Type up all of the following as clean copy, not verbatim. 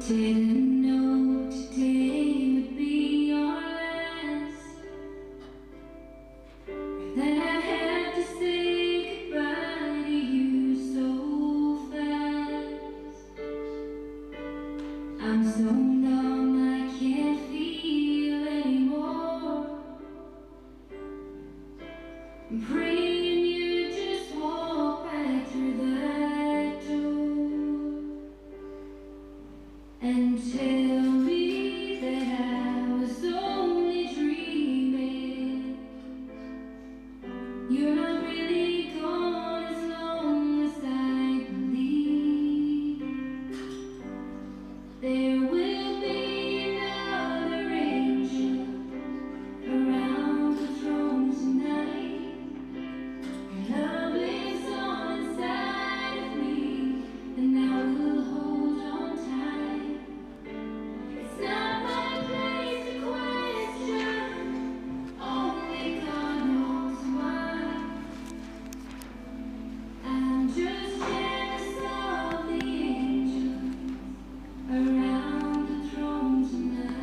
Didn't know today would be our last. That I have to say goodbye to you so fast. I'm so numb I can't feel anymore. I'm praying you just walk right through that door and tell me that I was only dreaming. You're not really gone as long as I believe. There will be another angel around the throne tonight. Your love lives on inside of me, and I will hold on tight. It's not my place to question, only God knows why. I'm just jealous of the angels around the throne tonight.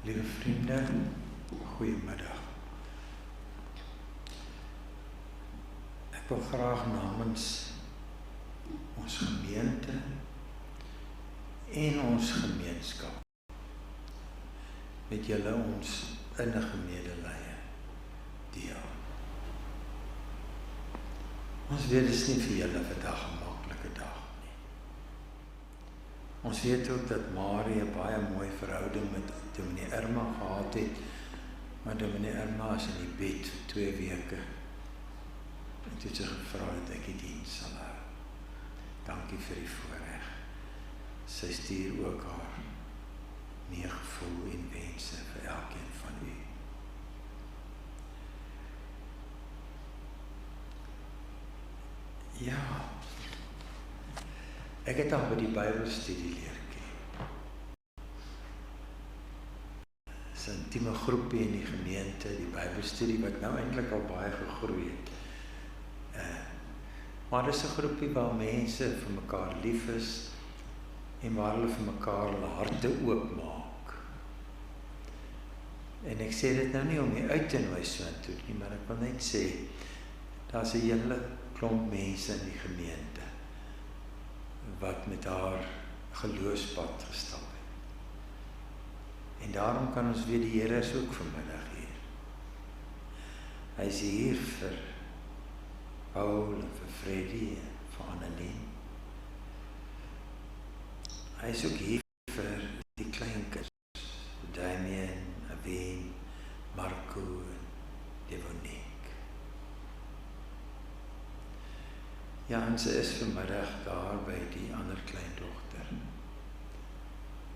Liewe vriende, goeiemiddag. Ek wil graag namens ons gemeente en ons gemeenskap met julle ons innige medelee deel. Ons weet dit is nie vir julle vandag 'n maklike dag nie. Ons weet ook dat Marie 'n baie mooi verhouding met Dominee Irma gehad het, maar Dominee Irma is in die bed vir 2 weke. En toe het sy gevra dat ek die diens sal hou. Dankie vir die voorreg. Sy stuur ook haar meegevoel en wense vir elkeen van u. Ja, ek het al by die Bybelstudie leer ken. Dis 'n intieme groepie in die gemeente, die Bybelstudie wat nou eintlik al baie gegroei het. Maar dis 'n groepie waar mense vir mekaar lief is en waar hulle vir mekaar hulle harte oopmaak. En ek sê dit nou nie om jy uit te nooi soontoe nie, maar ek wil net sê daar's 'n hele klomp mense in die gemeente wat met haar geloofspad gestap het. En daarom kan ons weet die Here is ook vanmiddag hier. Hy is hier vir Paul en vir Freddie en vir Annelien. Hy is ook hier vir die kleinkinders, Damien, Aveen, Marco en Devonique. Ja, en sy is vanmiddag daar by die ander kleindogter,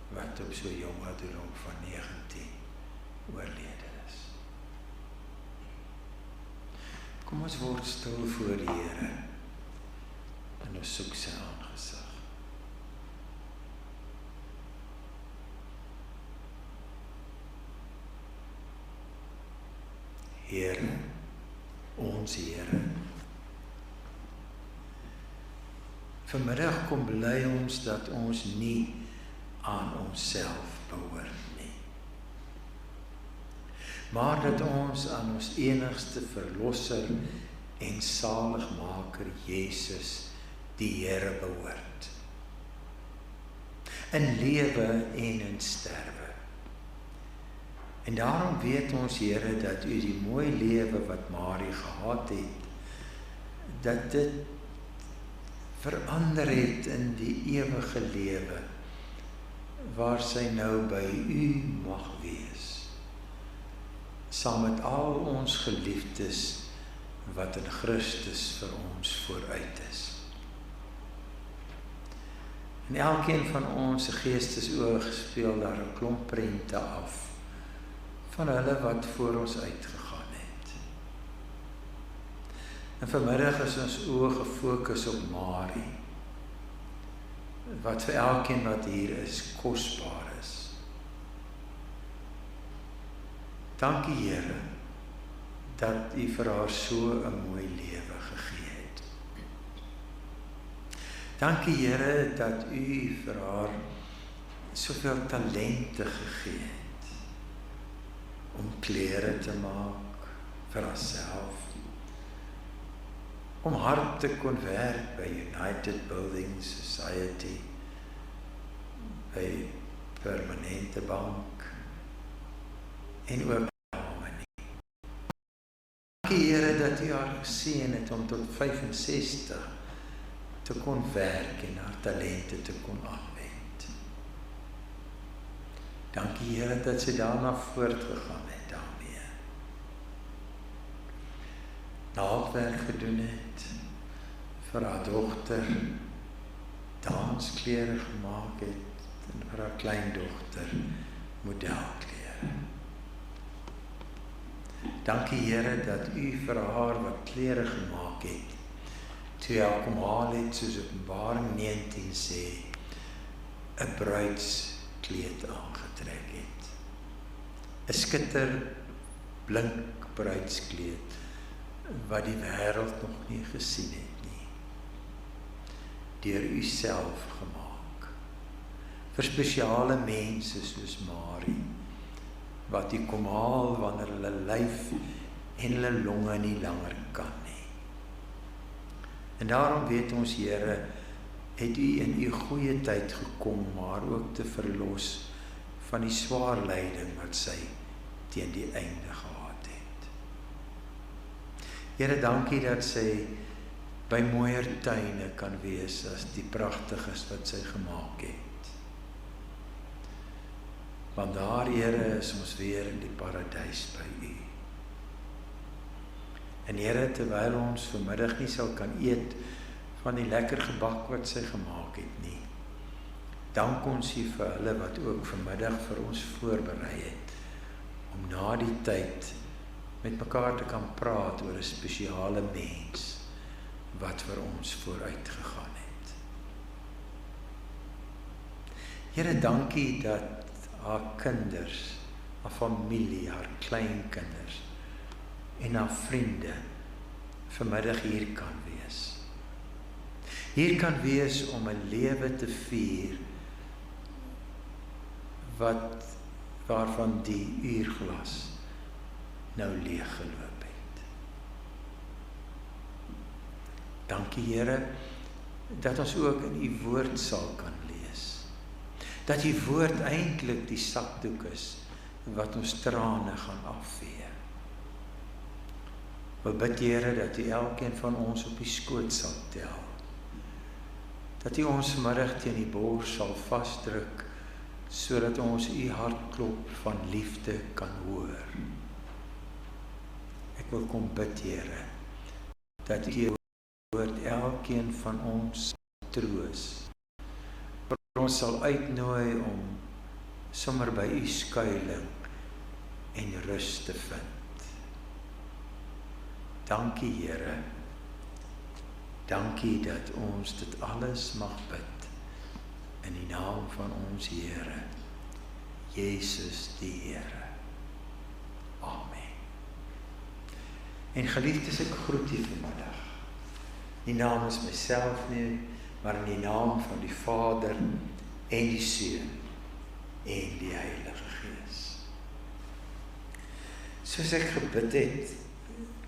wat op so jong ouderdom van 19 oorlede is. Kom ons word stil voor die Here en ons soek sy aangesig. Here, ons Here, vanmiddag kom bely ons dat ons nie aan onsself behoort nie, maar dat ons aan ons enigste verlosser en saligmaker Jesus, die Here, behoort. In lewe en in sterwe. En daarom weet ons, Here, dat u die mooi lewe wat Marie gehad het, dat dit verander het in die ewige lewe, waar sy nou by u mag wees, saam met al ons geliefdes, wat in Christus vir ons vooruit is. En elkeen van ons se geestesoog speel daar 'n klomp prente af, van hulle wat voor ons uitgegaan het. En vanmiddag is ons oë gefokus op Marie, wat vir elkeen wat hier is, kosbaar is. Dankie Here, dat U vir haar so 'n mooi lewe gegee het. Dankie Here, dat U vir haar soveel talente gegee het, om klere te maak, vir haarself, om hard te kon werk by United Building Society, by Permanente Bank, en ook Harmony. Dankie Here dat U haar geseën het om tot 65 te kon werk en haar talente te kon aanwend. Dankie Here dat sy daarna voortgegaan het daarmee. Naaldwerk gedoen het, vir haar dogter dansklere gemaak het, en vir haar kleindogter modelklere. Dankie Here dat U vir haar wat klere gemaak het, toe jy haar kom haal het, soos Openbaring 19 sê, 'n bruidskleed aangetrek het. 'n skitterblink bruidskleed, wat die wêreld nog nie gesien het nie. Deur U self gemaak. Vir spesiale mense soos Marie, wat U kom haal wanneer hulle lyf en hulle longe nie langer kan nie. En daarom weet ons Here, het U in U goeie tyd gekom, maar ook te verlos van die swaar lyding wat sy teen die einde gehad het. Here, dankie dat sy by mooier tuine kan wees as die pragtiges wat sy gemaak het. Want daar, Here, is ons weer in die paradys by U. En Here, terwyl ons vanmiddag nie sal kan eet van die lekker gebak wat sy gemaak het nie, dank ons U vir hulle wat ook vanmiddag vir ons voorberei het, om na die tyd met mekaar te kan praat oor 'n spesiale mens wat vir ons vooruit gegaan het. Here, dankie dat haar kinders, haar familie, haar kleinkinders en haar vriende vanmiddag hier kan wees. Hier kan wees om 'n lewe te vier waarvan die uurglas nou leeggeloop het. Dankie Here, dat ons ook in U woord sal kan lees. Dat U woord eintlik die sakdoek is wat ons trane gaan afvee. Wil bid Here dat U elkeen van ons op die skoot sal tel. Dat U ons vanmiddag teen die bors sal vasdruk, sodat ons U hartklop van liefde kan hoor. Ek wil kom bid Here, dat U woord elkeen van ons troos. Ons sal uitnooi om sommer by U skuiling en rus te vind. Dankie Here, dankie dat ons dit alles mag bid in die naam van ons Here, Jesus die Here. Amen. En geliefdes, ek groet U vanmiddag. Nie namens myself nie, maar in die naam van die Vader en die Seun en die Heilige Gees. Soos ek gebid het,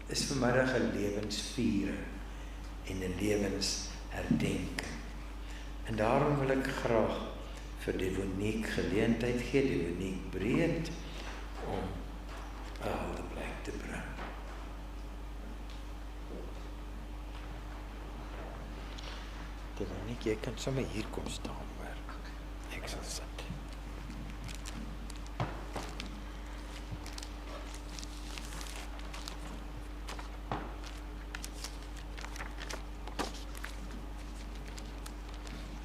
is vanmiddag 'n lewensviering en 'n lewensherdenking. En daarom wil ek graag vir Devoniek geleentheid gee, Devoniek Breed, om 'n huldeblyk te bring. Devoniek, jy kan sommer hier kom staan hoor. Ek sal sit.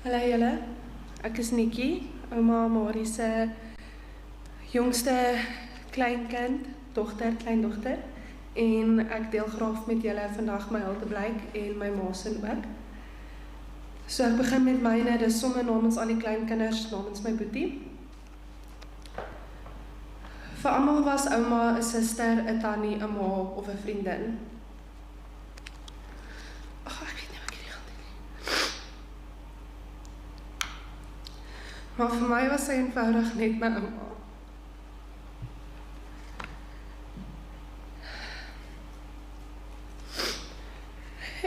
Hallo julle, ek is Nikkie, ouma Marie se jongste kleinkind, kleindogter, en ek deel graag met julle vandag my huldeblyk en my ma se ook. So ek begin met myne, dis sommer namens al die kleinkinders, namens my boetie. Vir almal was ouma 'n suster, 'n tannie, 'n ma of 'n vriendin. Ag, ek weet nie wat ek hierdie gaan doen nie. Maar vir my was sy eenvoudig net my ouma.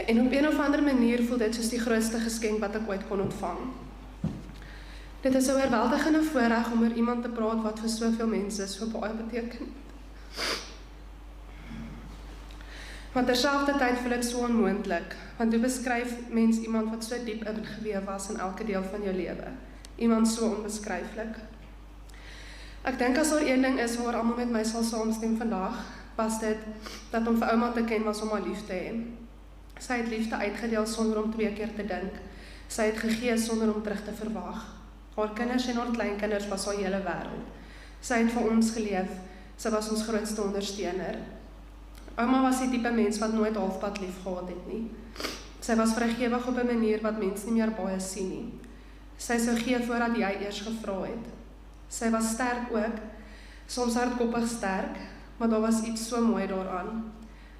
En op een of ander manier voel dit soos die grootste geskenk wat ek ooit kon ontvang. Dit is 'n oorweldigende voorreg om oor iemand te praat wat vir soveel mense so baie beteken. Maar terselfdertyd voel ek so onmoontlik, want hoe beskryf mens iemand wat so diep ingeweef was in elke deel van jou lewe? Iemand so onbeskryflik. Ek dink as daar een ding is waar almal met my sal saamstem vandag, was dit dat om vir ouma te ken was om haar lief te hê. Sy het liefde uitgedeel sonder om 2 keer te dink. Sy het gegee sonder om terug te verwag. Haar kinders en haar kleinkinders was haar hele wêreld. Sy het vir ons geleef. Sy was ons grootste ondersteuner. Ouma was die tipe mens wat nooit halfpad lief gehad het nie. Sy was vrygewig op 'n manier wat mense nie meer baie sien nie. Sy sou gee voordat jy eers gevra het. Sy was sterk ook, soms hardkoppig sterk, maar daar was iets so mooi daaraan.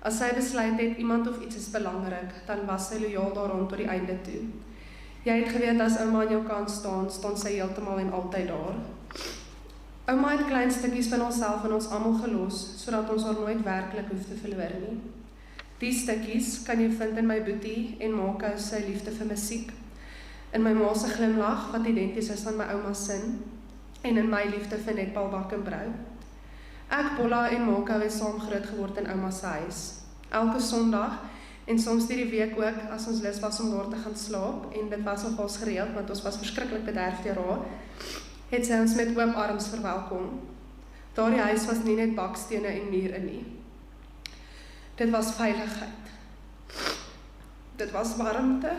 As sy besluit het iemand of iets is belangrik, dan was sy lojaal daaraan tot die einde toe. Jy het geweet as ouma aan jou kant staan, staan sy heeltemal en altyd daar. Ouma het klein stukkies van onsself in ons almal gelos, sodat ons haar nooit werklik hoef te verloor nie. Die stukkies kan jy vind in my boetie en Mako se liefde vir musiek, in my ma se glimlag wat identies is aan my ouma se, en in my liefde vir netbal bak en brou. Ek, Bolla en Mako het saam groot geword in ouma se huis. Elke Sondag en soms die week ook as ons lus was om daar te gaan slaap, en dit was nogals gereeld want ons was verskriklik bederf deur haar, het sy ons met oop arms verwelkom. Daardie huis was nie net bakstene en mure nie. Dit was veiligheid. Dit was warmte.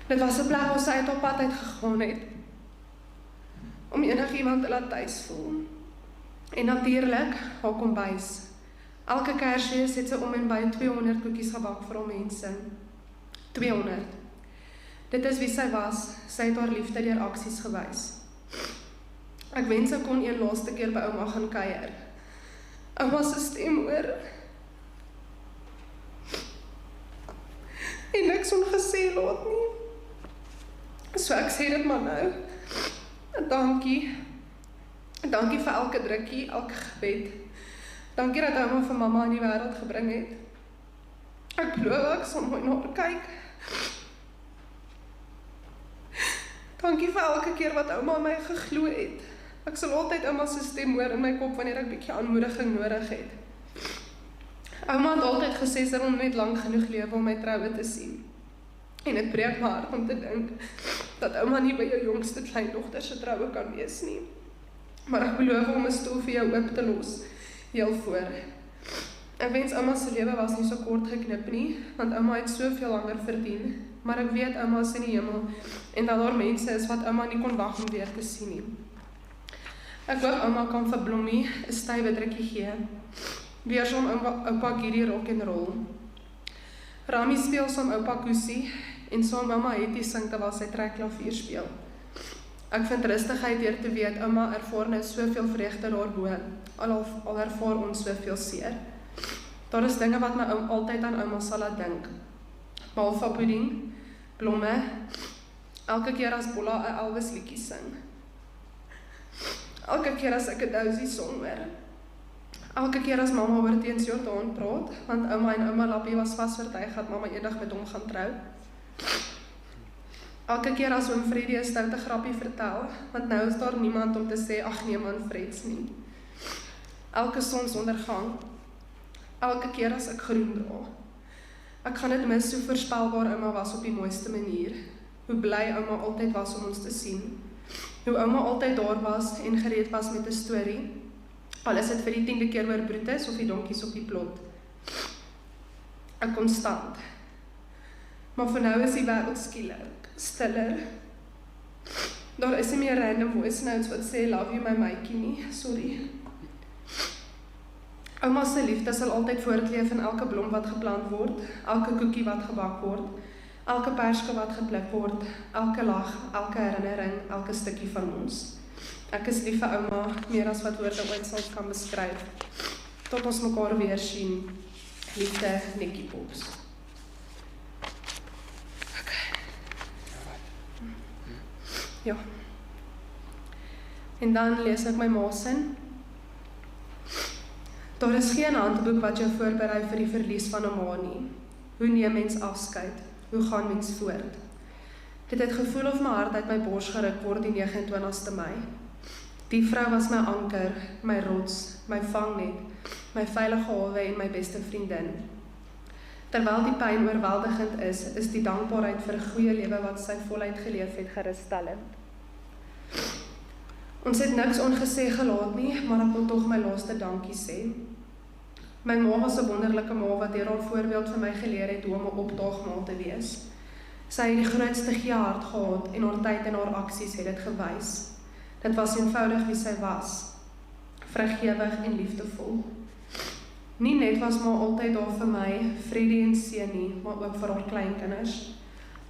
Dit was 'n plek waar sy uit op pad uitgegaan het, om enigiemand te laat tuis voel. En natuurlik, haar kombuis. Elke Kersfees het sy om en by 200 koekies gebak vir haar mense. 200. Dit is wie sy was. Sy het haar liefde deur aksies gewys. Ek wens ek kon een laaste keer by ouma gaan kuier. Ouma se stem hoor. En niks ongesê laat nie. So ek sê dit maar nou. Dankie. Dankie vir elke drukkie, elke gebed. Dankie dat ouma vir mamma in die wêreld gebring het. Ek glo ek sal mooi na haar kyk. Dankie vir elke keer wat ouma my geglo het. Ek sal altyd ouma se stem hoor in my kop wanneer ek bietjie aanmoediging nodig het. Ouma het altyd gesê sy wil net lank genoeg lewe om my troue te sien. En dit breek my hart om te dink dat ouma nie by jou jongste kleindogter se troue kan wees nie. Maar ek beloof om 'n stoel vir jou oop te los, heel voor. Ek wens ouma se lewe was nie so kort geknip nie, want ouma het soveel langer verdien. Maar ek weet ouma is in die hemel en dat daar mense is wat ouma nie kon wag om weer te sien nie. Ek hoop ouma kan vir Blommie 'n stywe drukkie gee. Weer som oupa Giri rock en roll. Rami speel som oupa Kusie en som ouma Hetty sing terwyl sy trekklavier speel. Ek vind rustigheid deur te weet ouma ervaar nou soveel vreugde daarbo, al ervaar ons soveel seer. Daar is dinge wat my altyd aan ouma sal laat dink. Malva pudding, blomme, elke keer as Bolla 'n Elvis liedjie sing. Elke keer as ek 'n Dousie song hoor. Elke keer as mamma oor teens Jordaan praat, want ouma en ouma Lappie was vasoortuig dat mamma eendag met hom gaan trou. Elke keer as oom Freddie 'n stoute grappie vertel, want nou is daar niemand om te sê ag nee man Freds nie. Elke sonsondergang, elke keer as ek groen dra. Ek gaan dit mis hoe voorspelbaar ouma was op die mooiste manier. Hoe bly ouma altyd was om ons te sien. Hoe ouma altyd daar was en gereed was met 'n storie. Al is dit vir die 10de keer oor Brutus of die donkies op die plot. 'n Konstant. Maar vir nou is die wêreld skielik stiller. Daar is nie meer random voice notes wat sê love you my maatjie nie, sorry. Ouma se liefde sal altyd voortleef in elke blom wat geplant word, elke koekie wat gebak word, elke perske wat gepluk word, elke lag, elke herinnering, elke stukkie van ons. Ek is lief vir ouma, meer as wat woorde ooit sal kan beskryf. Tot ons mekaar weer sien. Liefde, Nikkie Pops. Ja. En dan lees ek my ma sin. Daar is geen handboek wat jou voorberei vir die verlies van 'n ma nie. Hoe neem mens afskeid? Hoe gaan mens voort? Dit het gevoel of my hart uit my bors geruk word die 29ste Mei. Die vrou was my anker, my rots, my vangnet, my veilige hawe en my beste vriendin. Terwyl die pyn oorweldigend is die dankbaarheid vir 'n goeie lewe wat sy voluit geleef het geruststellend. Ons het niks ongesê gelaat nie, maar ek wil tog my laaste dankie sê. My ma was 'n wonderlike ma wat deur haar voorbeeld vir my geleer het hoe om 'n opdaagma te wees. Sy het die grootste hart gehad en haar tyd en haar aksies het dit gewys. Dit was eenvoudig wie sy was, vrygewig en liefdevol. Nie net was ma altyd daar vir my, Freddie en Senie, maar ook vir haar kleinkinders.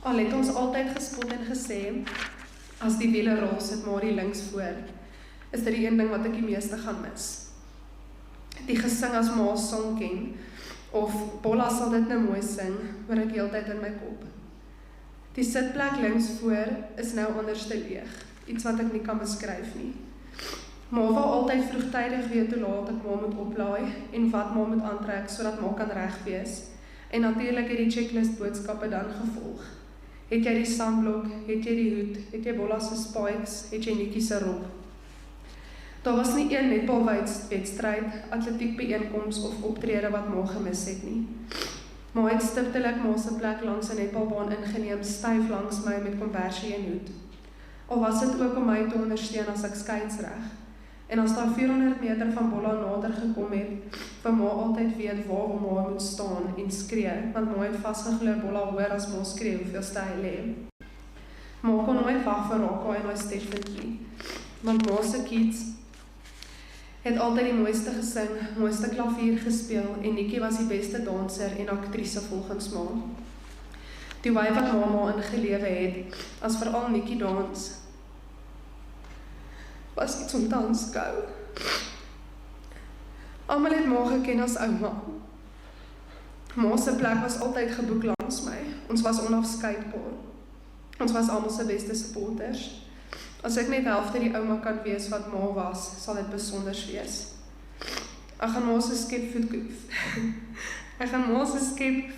Al het ons altyd gespot en gesê, as die wiele rol sit maar die links voor, is dit die een ding wat ek die meeste gaan mis. Die gesing as ma song ken, of Bolla sal dit nou mooi sing, hoor ek heeltyd in my kop. Die sitplek links voor is nou onderste leeg, iets wat ek nie kan beskryf nie. Ma wou altyd vroegtydig weet hoe laat ek ma moet oplaai en wat ma moet aantrek sodat ma kan reg wees. En natuurlik het die checklist boodskappe dan gevolg. Het jy die sandblok, het jy die hoed, het jy Bolla se spikes, het jy Nikkie se rok. Daar was nie een netbalwedstryd, atletiekbyeenkoms of optrede wat ma gemis het nie. Ma het stiptelik ma se plek langs 'n netbalbaan ingeneem, styf langs my met kombersie en hoed. Al was dit ook om my te ondersteun as ek skeidsreg. En as daar 400 meter van Bolla nader gekom het, wou ma altyd weet waar ma moet staan en skree, want ma het vasgeglo Bolla hoor as ma skree hoeveelste hy lê. Ma kon nooit wag vir Raka en haar Steffentjie nie, want ma se kids het altyd die mooiste gesing, mooiste klavier gespeel en Nikkie was die beste danser en aktrise volgens ma. Die wy wat ma ingelewe het, as veral Nikkie dans, was iets om te aanskou. Almal het ma geken as ouma. Ma se plek was altyd geboek langs my. Ons was onafskeidbaar. Ons was almal se beste supporters. As ek net helfte die ouma kan wees wat ma was, sal dit besonders wees. Ek gaan ma se skep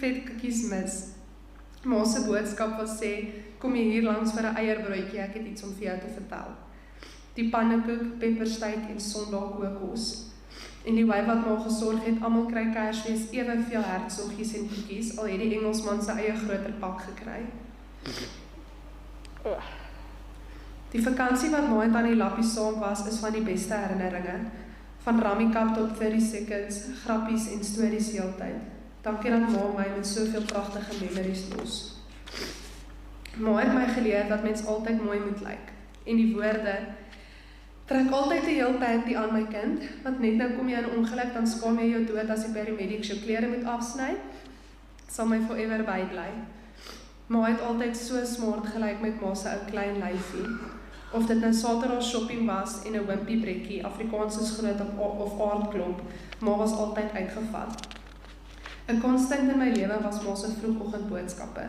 vetkoekies mis. Ma se boodskap was sê, kom jy hier langs vir 'n eierbroodjie, ek het iets om vir jou te vertel. Die pannekoek, peppersteak en Sondagkookkos. En die wy wat ma gesorg het, almal kry Kersfees eweveel hertsoggies en koekies, al het die Engelsman sy eie groter pak gekry. Die vakansie wat ma en tannie Lappie saam was, is van die beste herinneringe. Van Rammikap tot 30 seconds, grappies en stories heeltyd. Dankie dat ma my met soveel pragtige memories los. Ma het my geleer dat mens altyd mooi moet lyk. En die woorde, trek altyd 'n heel panty aan my kind, want net nou kom jy in 'n ongeluk, dan skaam jy jou dood as die paramedics jou klere moet afsny, sal my forever bybly. Ma het altyd so smart gelyk met ma se ou klein lyfie. Of dit nou Saterdag shopping was en 'n wimpie brekkie, Afrikaanse skoene of aardklomp, ma was altyd uitgevat. 'n Konstant in my lewe was ma se vroegoggendboodskappe.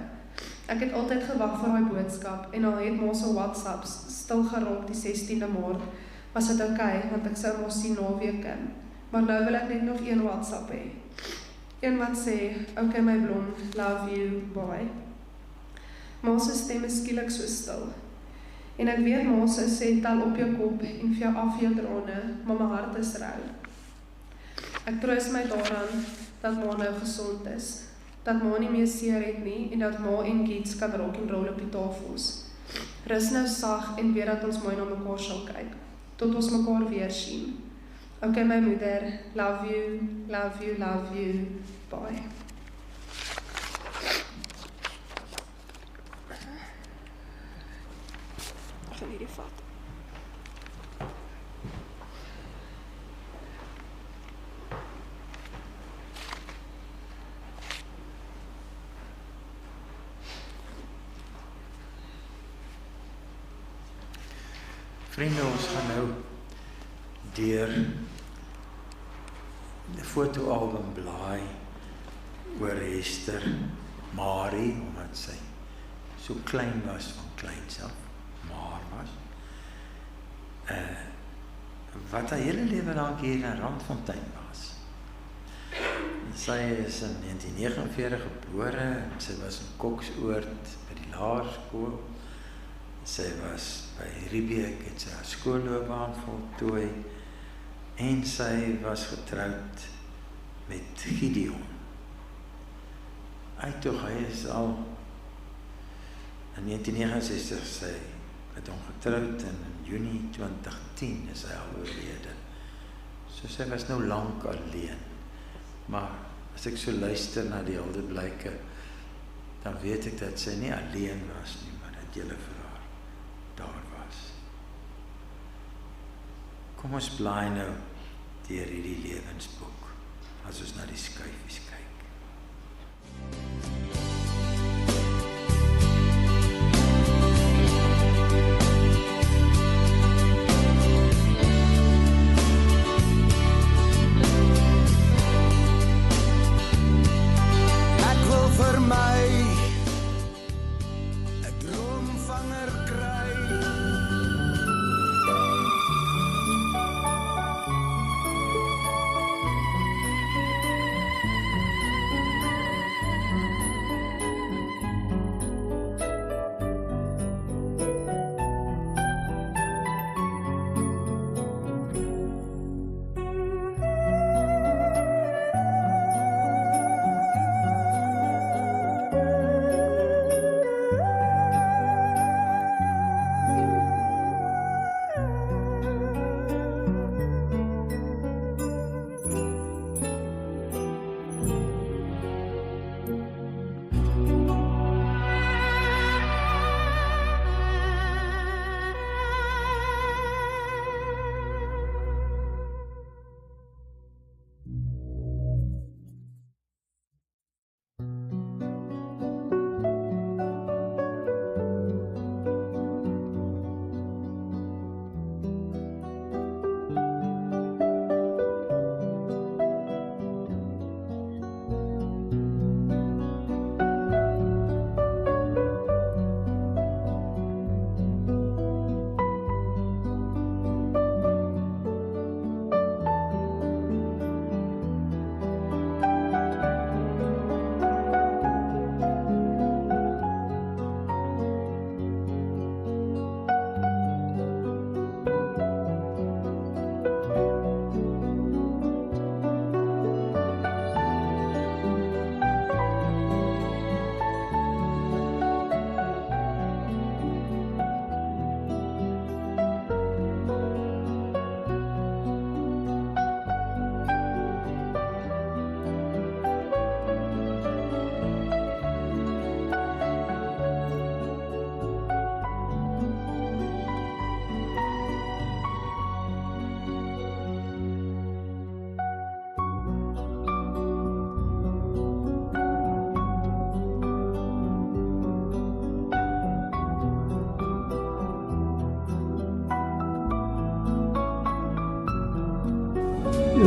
Ek het altyd gewag vir daai boodskap en al het ma se WhatsApps stil geraak die 16de Maart, was dit oukei, want ek sou mos sien naweke. Maar nou wil ek net nog een WhatsApp hê. Een wat sê, okay my blom, love you, bye. Ma se stem is skielik so stil. En ek weet ma se sê tel op jou kop en vir jou af jou trane, maar my hart is rou. Ek troos my daaraan dat ma nou gesond is, dat ma nie meer seer het nie en dat ma en kids kan rock en roll op die tafels. Rus nou sag en weet dat ons mooi na mekaar sal kyk, tot ons mekaar weer sien. Okay my moeder, love you, love you, love you, bye. Ek gaan hierdie vat. Vriende, ons gaan nou deur die fotoalbum blaai oor Esther Marie, omdat sy so klein was van kleins af, maar was. Wat haar hele lewe lank hier in Randfontein was. Sy is in 1949 gebore, sy was in Koksoord by die laerskool. Sy was by Riebeek, het sy haar skoolloopbaan voltooi en sy was getroud met Gideon. Hy is al in 1969 sy met hom getroud en in Junie 2010 is hy al oorlede. So sy was nou lank alleen. Maar as ek so luister na die Hildeblyke, dan weet ek dat sy nie alleen was nie, maar dat julle vir haar daar was. Kom ons blaai nou deur hierdie lewensboek, as ons na die skyfies kyk.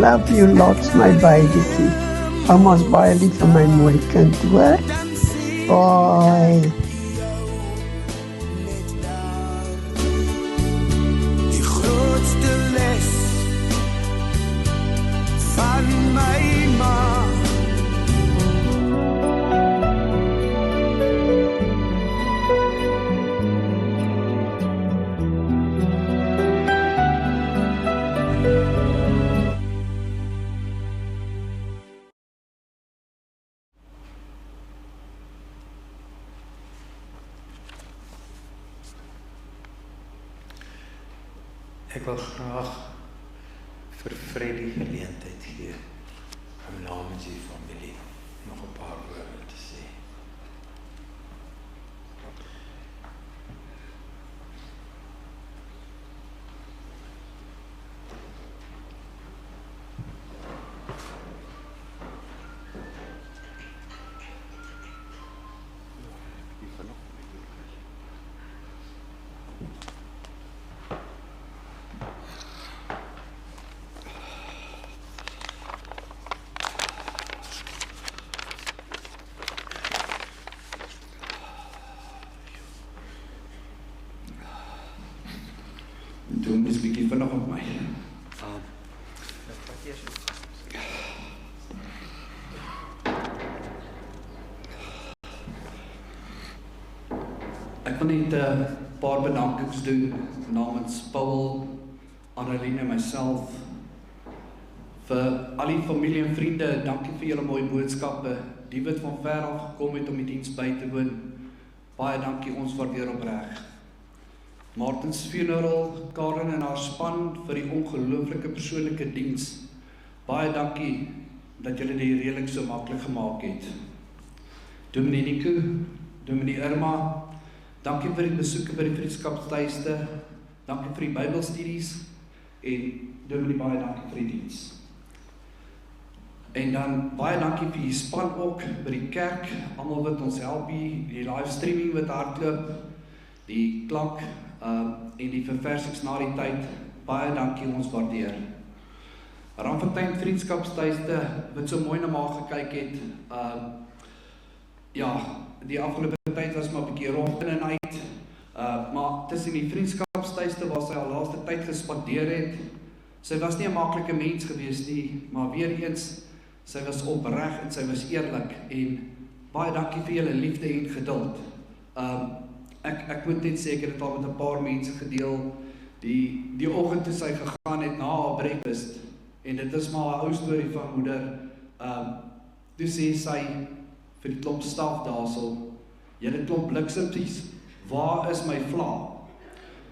Love you lots, my babytjie. Ouma's baie lief vir my mooi kind, hoor? Bye. Die grootste les van my ma. Ek wil graag vir Freddy geleentheid gee om namens die familie nog 'n paar woorde te sê. vinnig op my. Ek wil net 'n paar bedankings doen namens Paul, Annelien en myself. Vir al die familie en vriende, dankie vir julle mooi boodskappe. Die wat van ver af gekom het om die diens by te woon. Baie dankie, ons waardeer opreg. Martins Funeral, Karen en haar span vir die ongelooflike persoonlike diens. Baie dankie dat julle die reëling so maklik gemaak het. Dominee Nico, Dominee Irma, dankie vir die besoeke by die vriendskapstuiste, dankie vir die Bybelstudies en Dominee, baie dankie vir die diens. En dan baie dankie vir die span ook by die kerk, almal wat ons help hier, die livestreaming wat hardloop, die klank en die verversiks na die tyd, baie dankie, ons waardeer. Ramfontein vriendskapstuiste wat so mooi na maar gekyk het, ja, die afgelope tyd was maar 'n bietjie rond in en uit, maar tussen die vriendskapstuiste waar sy al laaste tyd gespandeer het, sy was nie 'n maklike mens gewees nie, maar weer eens, sy was opreg en sy was eerlik en baie dankie vir julle liefde en geduld. Ek moet net sê, ek het dit al met 'n paar mense gedeel, die oggend toe sy gegaan het na haar breakfast, en dit is maar 'n ou storie van moeder, toe sê sy vir die klomp staf daarso, julle klomp bliksempies, waar is my vla?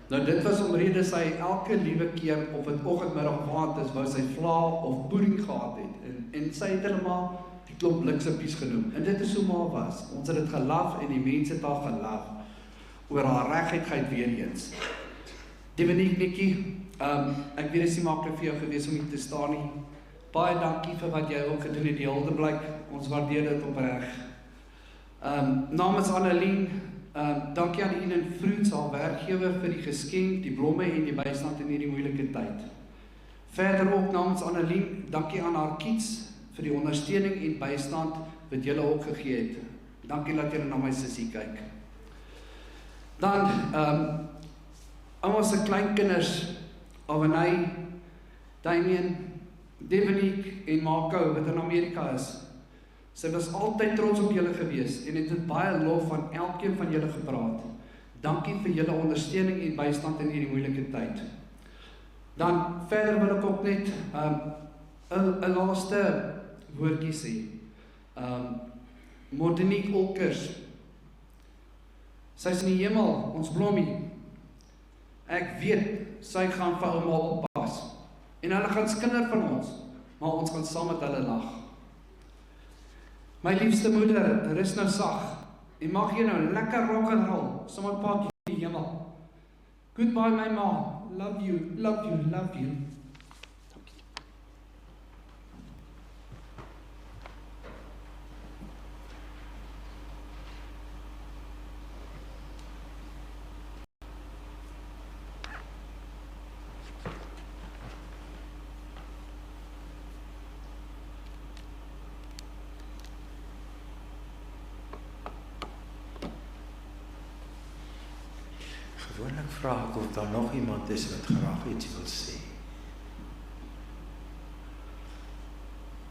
Nou dit was omrede sy elke liewe keer, of het oggend, middag of aand is, wou sy vla of pudding gehad het, en sy het hulle maar die klomp bliksempies genoem, en dit is hoe maar was, ons het dit gelaf, en die mense het haar gelaf, oor haar regheid weer eens. Dominique Nikkie, ek weet dit is nie maklik vir jou gewees om hier te staan nie. Baie dankie vir wat jy ook gedoen het, die Hildeblyk, ons waardeer dit opreg. Namens Annelien, dankie aan Ien en Fruits, haar werkgewer vir die geskenk, die blomme en die bystand in hierdie moeilike tyd. Verder ook namens Annelien, dankie aan haar kids vir die ondersteuning en bystand wat julle ook gegee het. Dankie dat julle na my sussie kyk. Dan, almal se kleinkinders, Avenay, Damien, Dominique en Marco wat in Amerika is. Sy was altyd trots op julle gewees en het baie lof van elkeen van julle gepraat. Dankie vir julle ondersteuning en bystand in hierdie moeilike tyd. Dan verder wil ek ook net 'n laaste woordjie sê. Monique Olkers, sy is in die hemel, ons blommie. Ek weet, sy gaan vir ouma oppas. En hulle gaan skinder van ons, maar ons gaan saam met hulle lag. My liefste moeder, rus nou sag, en mag jy nou lekker rock and roll, saam met pa in die hemel. Goodbye my ma, love you, love you, love you. Gewoonlik vra ek of daar nog iemand is wat graag iets wil sê.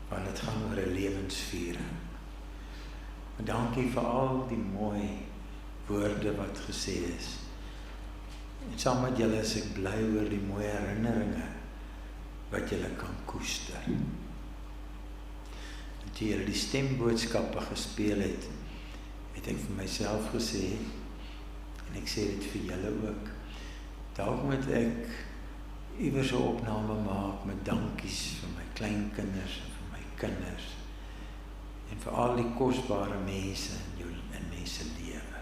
Want dit gaan oor 'n lewensviering. Maar dankie vir al die mooi woorde wat gesê is. En saam met julle is ek bly oor die mooi herinneringe wat julle kan koester. Dat julle die stemboodskappe gespeel het ek vir myself gesê, en ek sê dit vir julle ook, dalk moet ek iewers 'n opname maak met dankies vir my kleinkinders en vir my kinders en vir al die kosbare mense in mense lewe.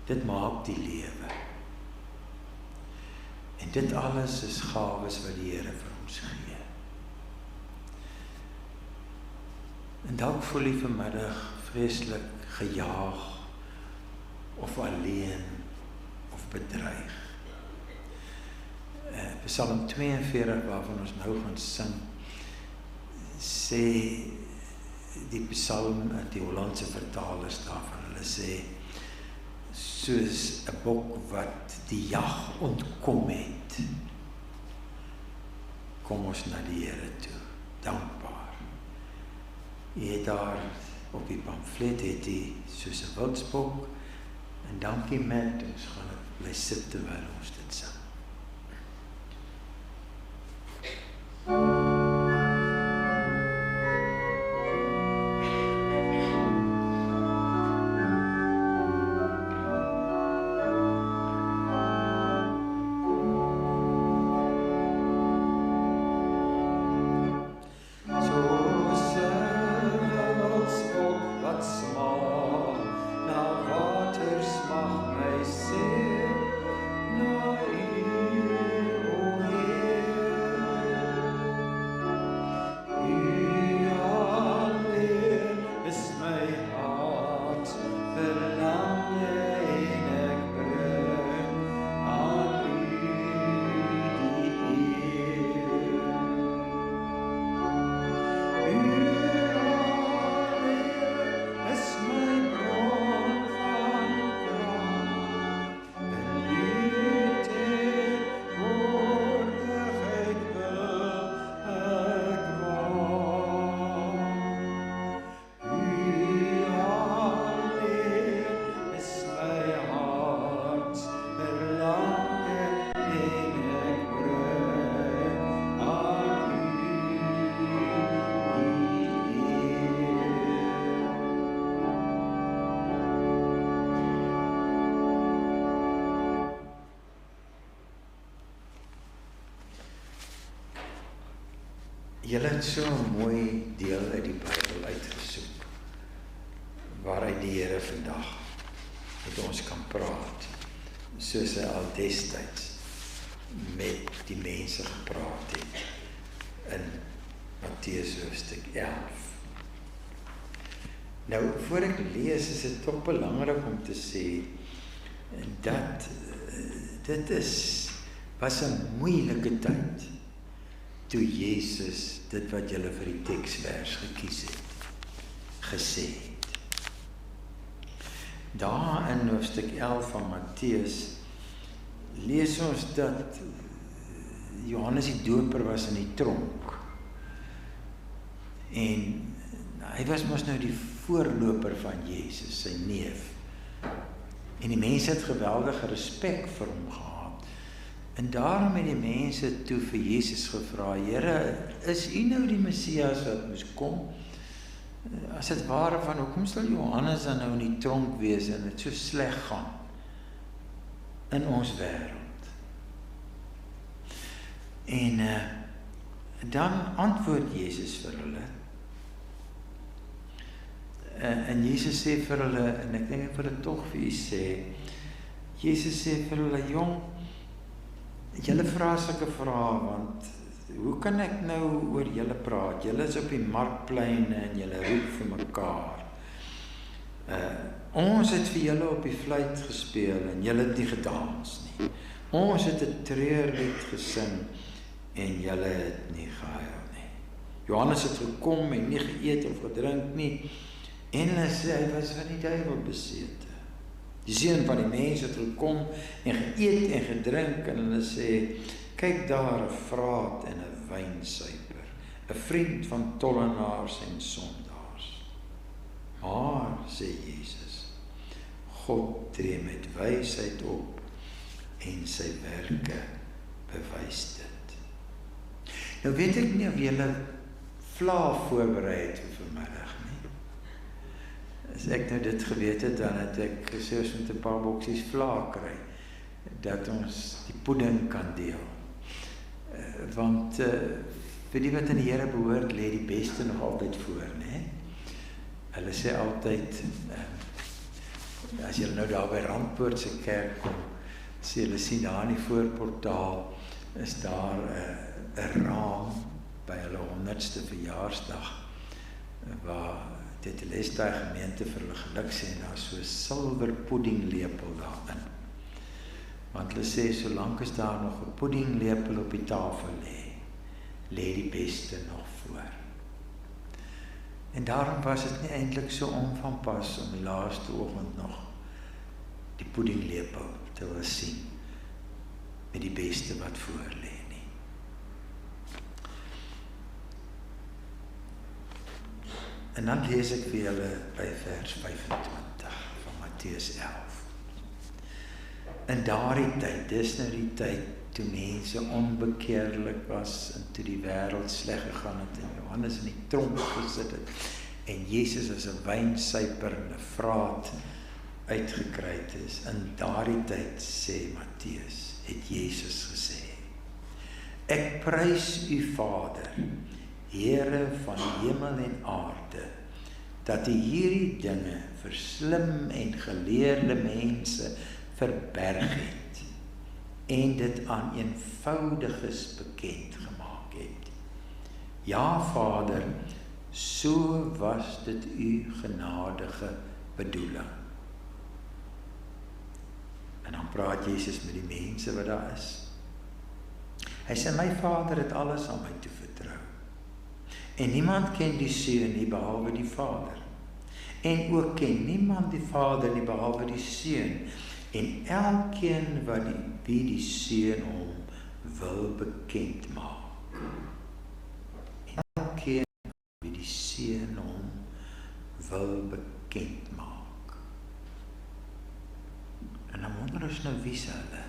Dit maak die lewe. En dit alles is gawes wat die Here vir ons gee. En dalk voel jy vanmiddag vreeslik gejaag of alleen of bedreig. Psalm 42 waarvan ons nou gaan sing, sê die psalm, die Hollandse vertalers daarvan, hulle sê, soos 'n bok wat die jag ontkom het. Kom ons na die Here toe, dankbaar. Jy het daar op die pamflet het hy soos 'n wildsbok, en dankie Matt, ons gaan bly sit terwyl ons dit sing. Julle het so 'n mooi deel uit die Bybel uitgesoek, waaruit die Here vandag met ons kan praat, soos hy al destyds met die mense gepraat het in Matteus hoofstuk 11. Nou, voor ek lees, is dit toch belangrik om te sê dat dit was 'n moeilike tyd toe Jesus dit wat julle vir die teksvers gekies het, gesê het. Daar in hoofstuk 11 van Matteus lees ons dat Johannes die Doper was in die tronk. En hy was mos nou die voorloper van Jesus, sy neef. En die mense het geweldige respek vir hom gehad. En daarom het die mense toe vir Jesus gevra, Here, is U nou die Messias wat moes kom? As dit ware van, hoekom sal Johannes dan nou in die tronk wees en dit so sleg gaan in ons wêreld? En dan antwoord Jesus vir hulle. En Jesus sê vir hulle, en ek dink ek wil dit tog vir u sê, Jesus sê vir hulle, jong, julle vra sulke vrae, want hoe kan ek nou oor julle praat? Julle is op die markpleine en julle roep vir mekaar. Ons het vir julle op die fluit gespeel en julle het nie gedans nie. Ons het 'n treurlied gesing en julle het nie gehuil nie. Johannes het gekom en nie geëet of gedrink nie, en hulle sê hy was van die duiwel besete. Die seun van die mens het gekom en geëet en gedrink, en hulle sê, kyk daar 'n vraat en 'n wynsuiper, 'n vriend van tollenaars en sondaars. Maar, sê Jesus, God tree met wysheid op en sy werke bewys dit. Nou weet ek nie of julle vla voorberei het vir vanmiddag nie. As ek nou dit geweet het, dan het ek gesê ons moet 'n paar boksies vla kry, dat ons die pudding kan deel. Want vir die wat aan die Here behoort, lê die beste nog altyd voor, né? Hulle sê altyd, as jy nou daar by Randpoort se kerk kom, sê hulle sien daar in die voorportaal, is daar 'n raam by hulle 100ste verjaarsdag, waar dit die Lestaai gemeente vir hulle geluk sê, en daar so 'n silwer puddinglepel daarin. Want hulle sê, solank as daar nog 'n puddinglepel op die tafel lê die beste nog voor. En daarom was dit nie eintlik so onvanpas om die laaste oggend nog die puddinglepel te wil sien met die beste wat voor lê nie. En dan lees ek vir julle by vers 25 van Matteus 11. In daardie tyd, dis nou die tyd toe mense onbekeerlik was en toe die wêreld sleg gegaan het en Johannes in die tronk gesit het en Jesus as 'n wynsuiper en 'n vraat uitgekry is. In daardie tyd, sê Matteus, het Jesus gesê: Ek prys u Vader, Here van hemel en aarde, dat u hierdie dinge vir slim en geleerde mense verberg het en dit aan eenvoudiges bekend gemaak het. Ja, Vader, so was dit u genadige bedoeling. En dan praat Jesus met die mense wat daar is. Hy sê, my Vader het alles aan my toe vertrou. En niemand ken die Seun nie behalwe die Vader. En ook ken niemand die Vader nie behalwe die Seun. En elkeen wie die Seun hom wil bekend maak. Elkeen wie die Seun hom wil bekend maak. En dan wonder ons nou wie is hulle?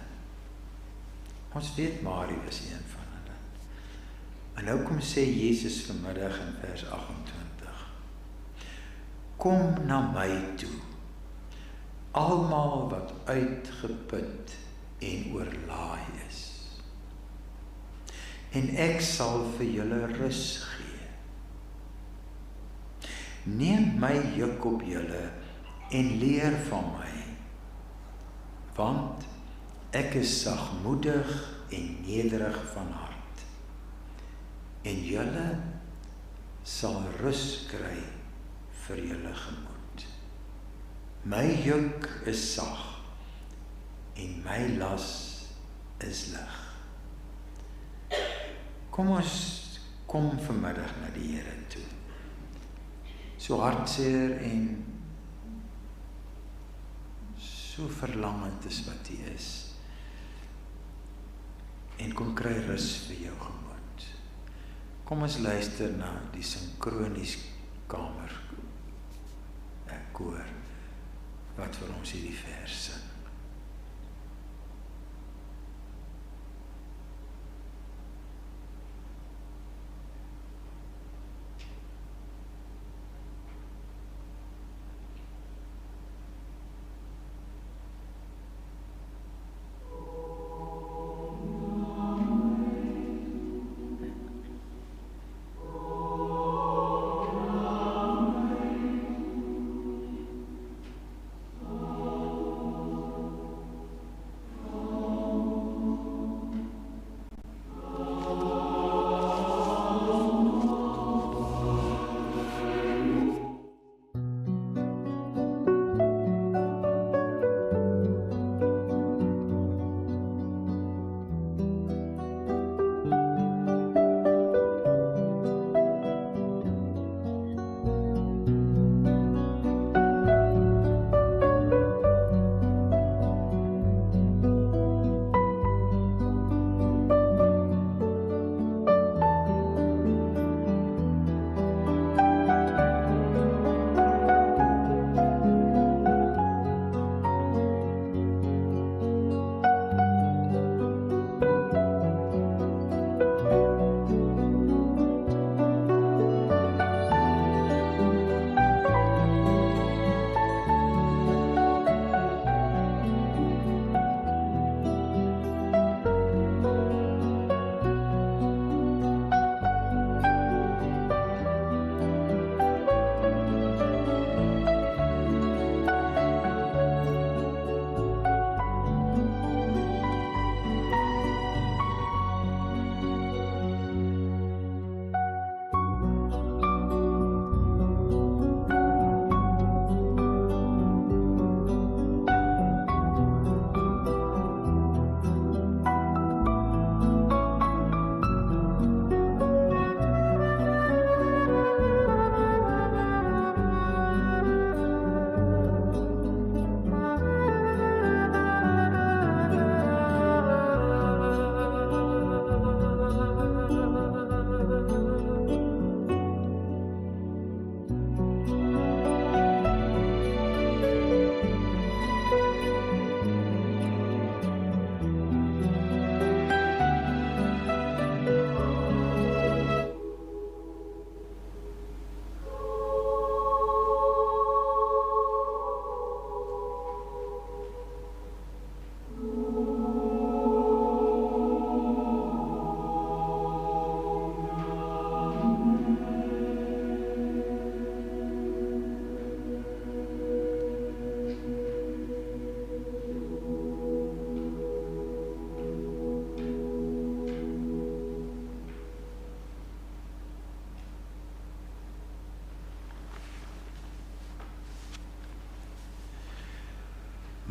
Ons weet Marie was een van hulle. En nou kom sê Jesus vanmiddag in vers 28. Kom na my toe, almal wat uitgeput en oorlaai is. En ek sal vir julle rus gee. Neem my juk op julle en leer van my, want ek is sagmoedig en nederig van hart. En julle sal rus kry vir julle gemoed. My juk is sag en my las is lig. Kom ons kom vanmiddag na die Here toe. So hartseer en so verlangend is wat hy is. En kom kry rus vir jou gemoed. Kom ons luister na die synkronies kamer koor wat vir ons hierdie vers sing.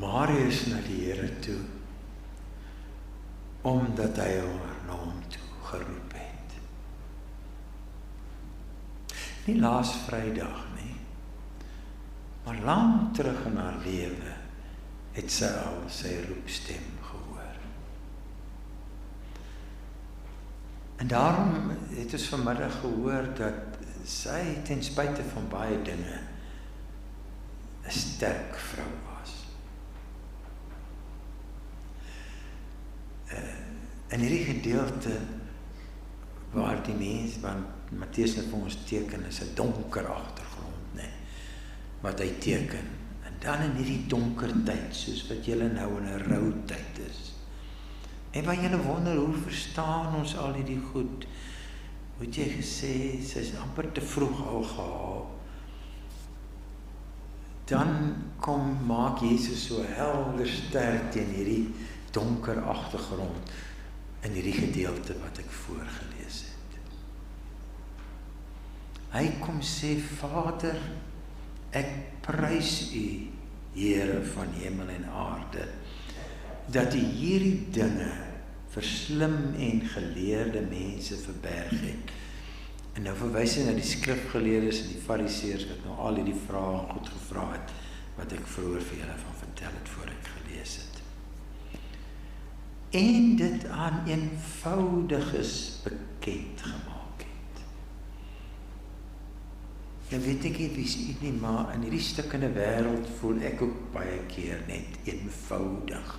Marius na die Here toe, omdat hy na hom toe geroep het. Nie laas Vrydag nie, maar lang terug in haar lewe het sy al sy roepstem gehoor. En daarom het ons vanmiddag gehoor dat sy ten spyte van baie dinge 'n sterk vrou was. In hierdie gedeelte waar die mens, want Matteus net vir ons teken is 'n donker agtergrond, nee, wat hy teken. En dan in hierdie donker tyd, soos wat julle nou in 'n rou tyd is. En waar julle wonder, hoe verstaan ons al hierdie goed? Hoe het jy gesê, sy is amper te vroeg al gehaal. Dan maak Jesus so helder ster teen hierdie donker agtergrond in hierdie gedeelte wat ek voorgelees het. Hy kom sê, Vader, ek prys U, Here van hemel en aarde, dat U hierdie dinge vir slim en geleerde mense verberg het. En nou verwys hy na die skrifgeleerdes en die fariseërs wat nou al hierdie vrae goed gevra het, wat ek vroeër vir julle van vertel het voor ek gelees het. En dit aan eenvoudiges bekend gemaak het. Nou weet ek nie wie is nie, maar in hierdie stukkende wêreld voel ek ook baie keer net eenvoudig.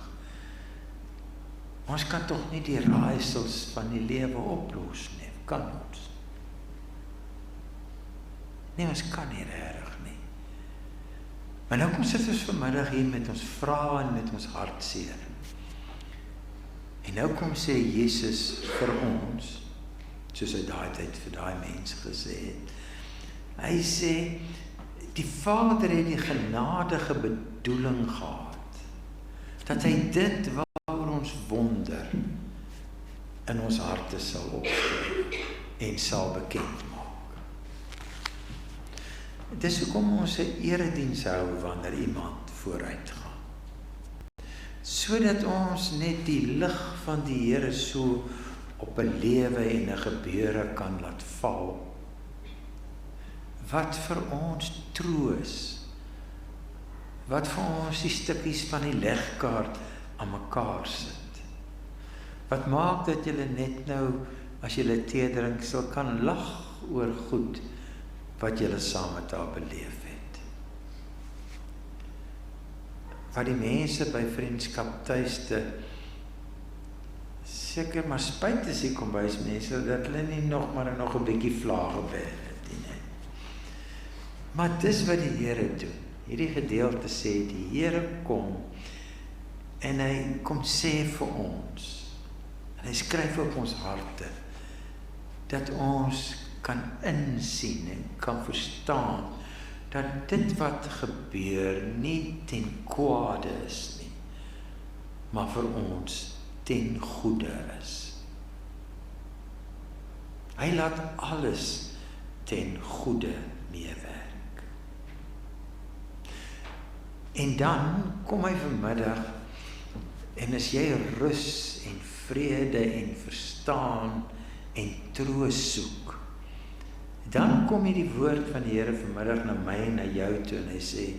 Ons kan tog nie die raaisels van die lewe oplos nie, kan ons? Nee, ons kan nie regtig nie. Maar nou kom sit ons vanmiddag hier met ons vrae en met ons hartseer. En nou kom sê Jesus vir ons, soos hy daai tyd vir daai mens gesê het. Hy sê, die Vader het die genadige bedoeling gehad, dat hy dit waaroor ons wonder, in ons harte sal opskryf en sal bekend maak. Dis hoekom ons 'n erediens hou wanneer iemand vooruit gaan. Sodat ons net die lig van die Here so op 'n lewe en 'n gebeure kan laat val, wat vir ons troos, wat vir ons die stukkies van die legkaart aan mekaar sit, wat maak dat julle net nou, as julle tee drink, sal kan lag oor goed, wat julle saam met haar beleef het. Wat die mense by Vriendskap Tuiste seker maar spyt is die kombuismense, dat hulle nie nog 'n bietjie vlae gewerk het nie. Maar dis wat die Here doen. Hierdie gedeelte sê, die Here kom, en hy kom sê vir ons, en hy skryf op ons harte, dat ons kan insien en kan verstaan, dat dit wat gebeur nie ten kwade is nie, maar vir ons ten goeie is. Hy laat alles ten goeie meewerk. En dan kom hy vanmiddag, en as jy rus en vrede en verstaan en troos soek, dan kom hier die woord van die Here vanmiddag na my en na jou toe, en hy sê,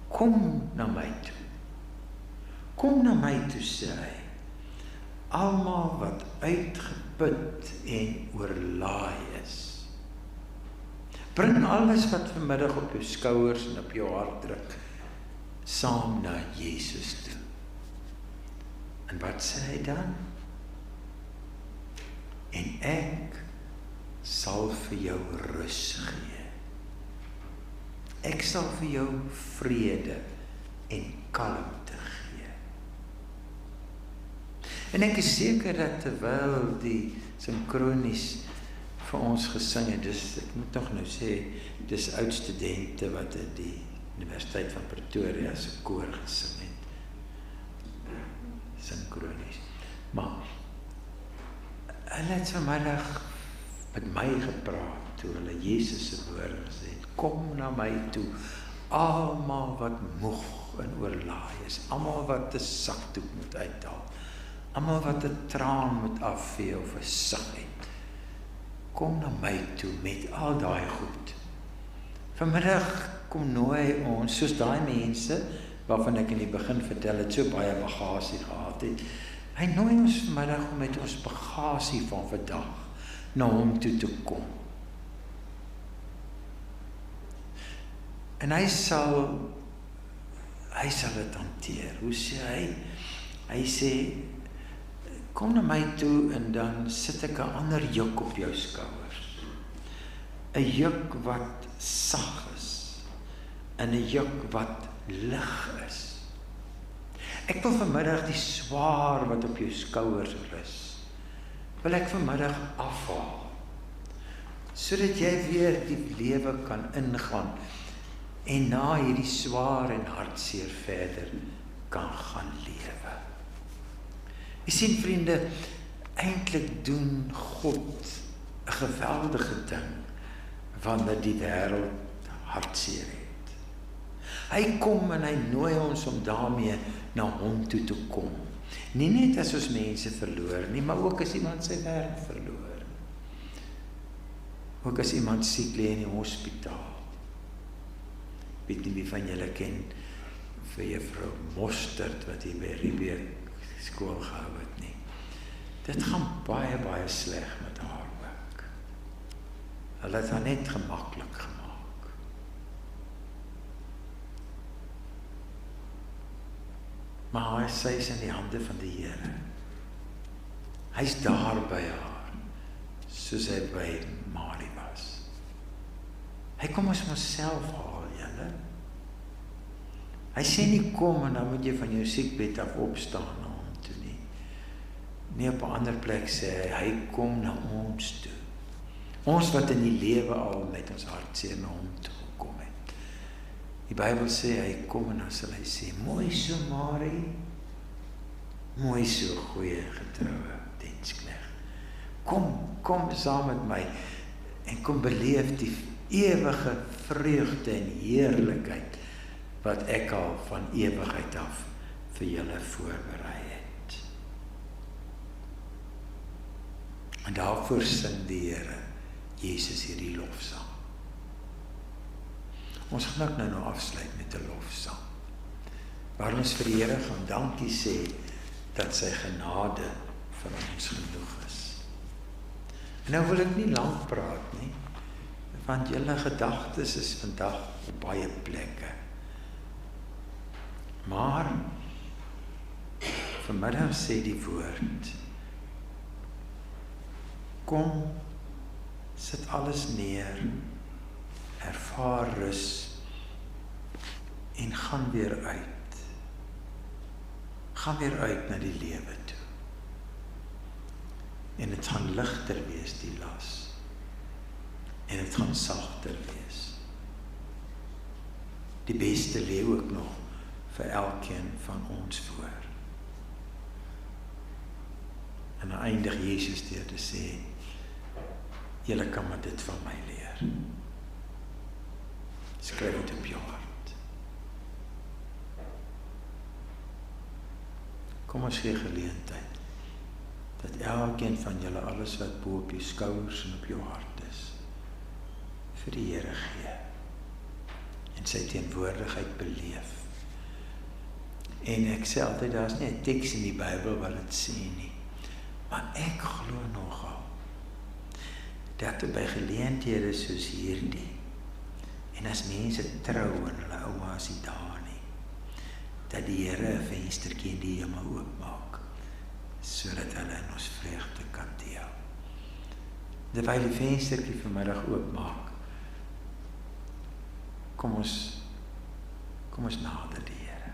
kom na my toe. Kom na my toe, sê hy. Almal wat uitgeput en oorlaai is. Bring alles wat vanmiddag op jou skouers en op jou hart druk, saam na Jesus toe. En wat sê hy dan? En ek sal vir jou rus gee. Ek sal vir jou vrede en kalmte gee. En ek is seker dat terwyl die sinkronies vir ons gesing het, dis, ek moet nog nou sê, dis oudstudente wat in die Universiteit van Pretoria se koor gesing het. Sinkronies. Maar hulle het vanmiddag met my gepraat, toe hulle Jesus se woorde gesê het, kom na my toe, almal wat moeg en oorlaai is, almal wat 'n sakdoek moet uithaal, almal wat 'n traan moet afvee of 'n sug het, kom na my toe met al daai goed. Vanmiddag kom nooi ons, soos daai mense waarvan ek in die begin vertel het, so baie bagasie gehad het. Hy nooi ons vanmiddag om met ons bagasie van vandag na hom toe te kom. En hy sal dit hanteer. Hoe sê hy? Hy sê, kom na my toe en dan sit ek 'n ander juk op jou skouers. 'n Juk wat sag is. En 'n juk wat lig is. Ek wil vanmiddag die swaar wat op jou skouers rus, wil ek vanmiddag afhaal, sodat jy weer die lewe kan ingaan en na hierdie swaar en hartseer verder kan gaan lewe. Jy sien vriende, eintlik doen God 'n geweldige ding wanneer die wêreld hartseer het. Hy kom en hy nooi ons om daarmee na hom toe te kom. Nie net as ons mense verloor nie, maar ook as iemand sy werk verloor. Ook as iemand siek lê in die hospitaal. Weet nie wie van julle ken vir juffrou Mostert wat hier by Riebeek skool gehou het nie. Dit gaan baie, baie sleg met haar ook. Hulle het haar net gemaklik gemaak. Maar sy is in die hande van die Here. Hy's daar by haar, soos hy by Marie was. Hy kom ons self haal, julle. Hy sê nie kom en dan moet jy van jou siekbed af opstaan na hom toe nie. Nie op 'n ander plek sê hy kom na ons toe. Ons wat in die lewe al met ons hartseer na hom toe gekom het. Die Bybel sê hy kom en dan sal hy sê, mooi so Marie, mooi so goeie getroue diensknegt. Kom saam met my en kom beleef die ewige vreugde en heerlikheid wat ek al van ewigheid af vir julle voorberei het. En daarvoor sing die Here Jesus hierdie lofsang. Ons gaan ook nou afsluit met 'n lofsang, waar ons vir die Here gaan dankie sê dat sy genade vir ons genoeg is. En nou wil ek nie lank praat nie, want julle gedagtes is vandag op baie plekke. Maar vanmiddag sê die woord, kom, sit alles neer, ervaar rus en gaan weer uit. Gaan weer uit na die lewe toe. En dit gaan ligter wees die las. En dit gaan sagter wees. Die beste lê ook nog vir elkeen van ons voor. En dan eindig Jesus deur te sê, julle kan maar dit van my leer. Skryf dit op jou hart. Kom ons gee geleentheid dat elkeen van julle alles wat bo op jou skouers en op jou hart is, vir die Here gee en sy teenwoordigheid beleef. En ek sê altyd, daar is nie 'n teks in die Bybel wat dit sê nie, maar ek glo nogal dat by geleenthede soos hierdie, en as mense trou en hulle ouma is nie daar nie, dat die Here 'n venstertjie in die hemel oopmaak, sodat hulle in ons vreugde kan deel. Terwyl die venstertjie vanmiddag oopmaak, kom ons nader die Here.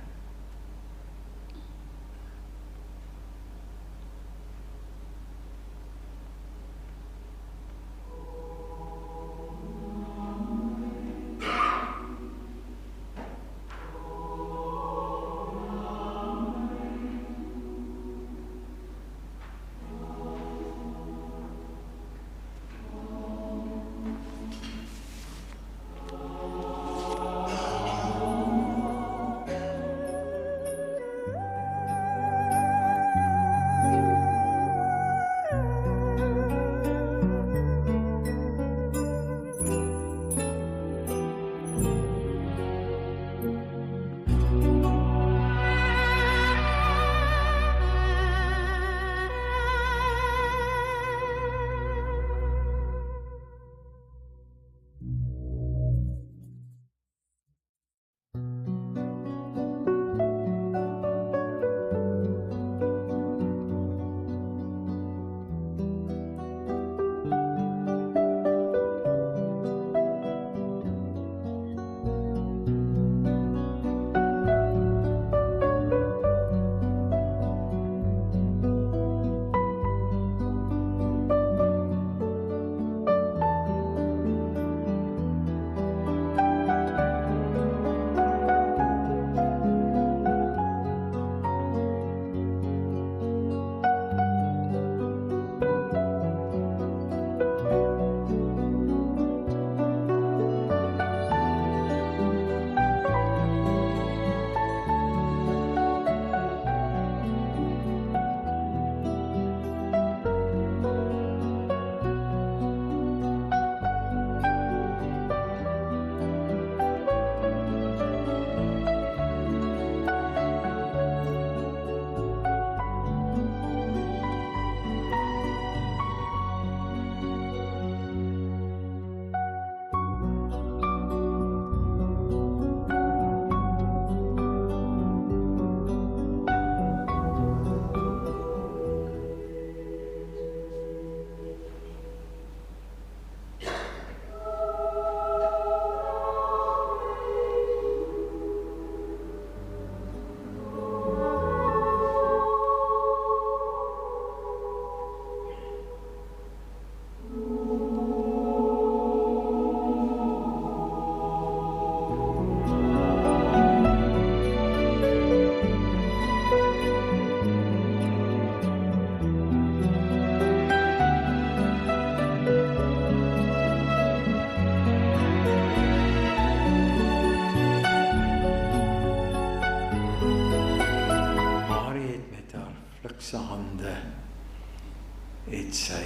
het sy